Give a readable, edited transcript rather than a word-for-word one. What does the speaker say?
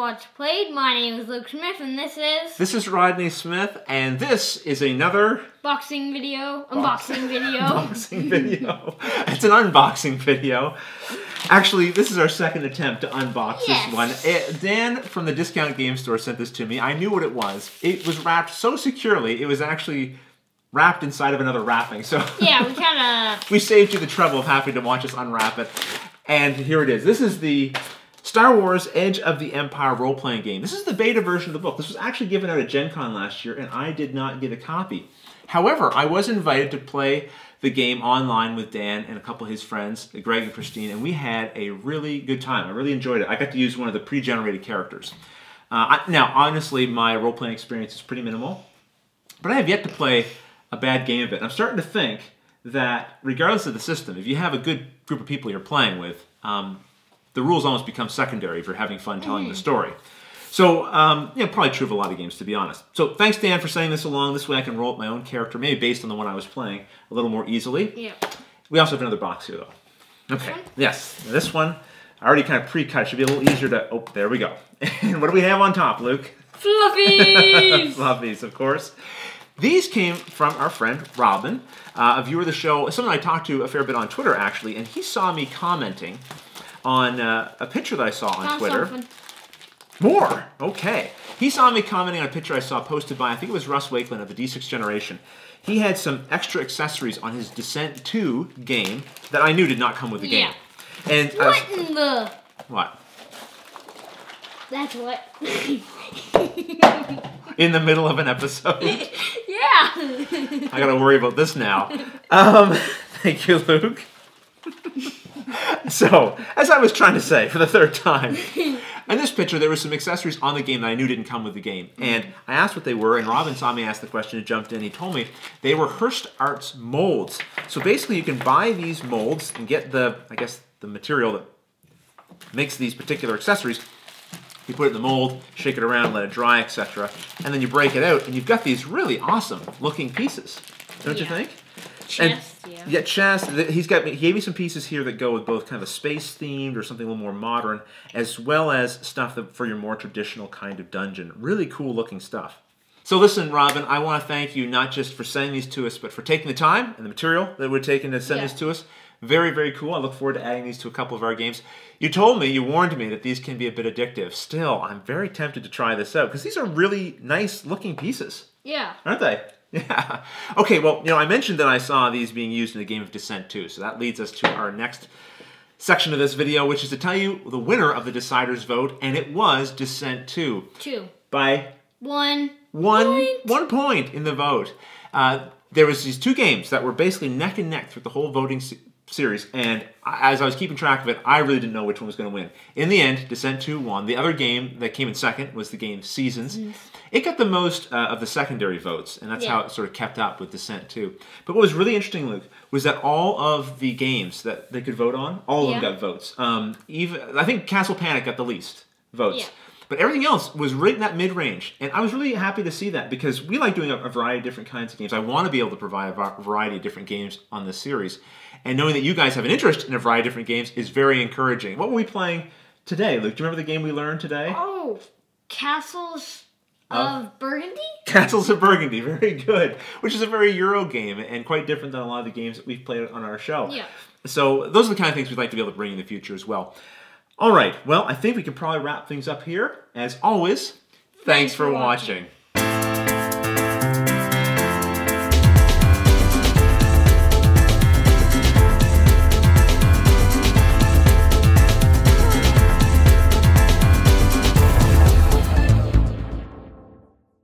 Watch Played. My name is Luke Smith, and this is... This is Rodney Smith, and this is another... Unboxing video. Unboxing video. It's an unboxing video. Actually, this is our second attempt to unbox this one. Dan from the Discount Game Store sent this to me. I knew what it was. It was wrapped so securely, it was actually wrapped inside of another wrapping. So yeah, we kind of... we saved you the trouble of having to watch us unwrap it. And here it is. This is the Star Wars Edge of the Empire role-playing game. This is the beta version of the book. This was actually given out at Gen Con last year, and I did not get a copy. However, I was invited to play the game online with Dan and a couple of his friends, Greg and Christine, and we had a really good time. I really enjoyed it. I got to use one of the pre-generated characters. Now, honestly, my role-playing experience is pretty minimal, but I have yet to play a bad game of it. And I'm starting to think that regardless of the system, if you have a good group of people you're playing with, the rules almost become secondary if you're having fun telling the story. So, probably true of a lot of games, to be honest. So, thanks, Dan, for sending this along. This way I can roll up my own character, maybe based on the one I was playing, a little more easily. Yeah. We also have another box here, though. Okay. Yes. This one, I already kind of pre-cut. Should be a little easier to... Oh, there we go. And what do we have on top, Luke? Fluffies! Fluffies, of course. These came from our friend Robin, a viewer of the show, someone I talked to a fair bit on Twitter, actually, and he saw me commenting on a picture that I saw on Twitter. Something. More! Okay. He saw me commenting on a picture I saw posted by, I think it was Russ Wakeland of the D6 Generation. He had some extra accessories on his Descent 2 game that I knew did not come with the game. And what in the... What? That's what. In the middle of an episode? Yeah! I gotta worry about this now. Thank you, Luke. So, as I was trying to say for the third time, in this picture there were some accessories on the game that I knew didn't come with the game. And I asked what they were, and Robin saw me ask the question and jumped in. He told me they were Hearst Arts molds. So basically you can buy these molds and get the, I guess, the material that makes these particular accessories. You put it in the mold, shake it around, let it dry, etc. And then you break it out, and you've got these really awesome looking pieces. Don't you think? Chest, yeah, chest. He gave me some pieces here that go with both kind of a space themed or something a little more modern, as well as stuff for your more traditional kind of dungeon. Really cool looking stuff. So listen, Robin, I want to thank you not just for sending these to us, but for taking the time and the material that we're taking to send this to us. Very, very cool. I look forward to adding these to a couple of our games. You warned me that these can be a bit addictive. Still, I'm very tempted to try this out, because these are really nice looking pieces. Yeah. Aren't they? Yeah. Okay, well, I mentioned that I saw these being used in the game of Descent 2, so that leads us to our next section of this video, which is to tell you the winner of the Deciders vote, and it was Descent 2. By 1 point in the vote. There was these two games that were basically neck and neck through the whole voting series, and as I was keeping track of it, I really didn't know which one was going to win. In the end, Descent 2 won. The other game that came in second was the game Seasons. It got the most of the secondary votes, and that's how it sort of kept up with Descent 2. But what was really interesting, Luke, was that all of the games that they could vote on, all of them got votes. Even I think Castle Panic got the least votes. But everything else was right in that mid-range. And I was really happy to see that, because we like doing a variety of different kinds of games. I want to be able to provide a variety of different games on this series. And knowing that you guys have an interest in a variety of different games is very encouraging. What were we playing today, Luke? Do you remember the game we learned today? Oh, Castles of Burgundy? Castles of Burgundy, very good. Which is a very Euro game and quite different than a lot of the games that we've played on our show. Yeah. So those are the kind of things we'd like to be able to bring in the future as well. All right, well, I think we can probably wrap things up here. As always, thanks for watching.